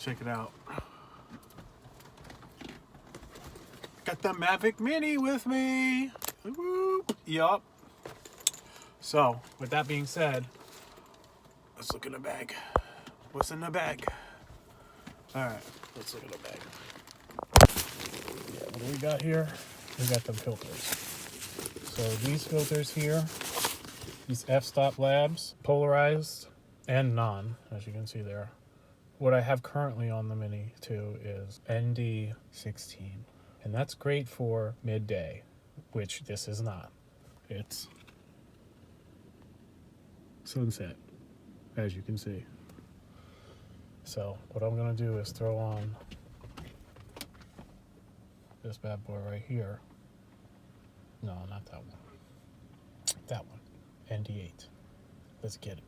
check it out. Got the Mavic Mini with me. Woo. Yup. So, with that being said, let's look in the bag. What's in the bag? Alright, let's look at the bag. Yeah, what do we got here? We got the filters. So these filters here, these Fstop Labs, polarized and non, as you can see there. What I have currently on the Mini too is ND16. And that's great for midday, which this is not. It's sunset, as you can see. So what I'm gonna do is throw on this bad boy right here. No, not that one. That one, ND8. Let's get it.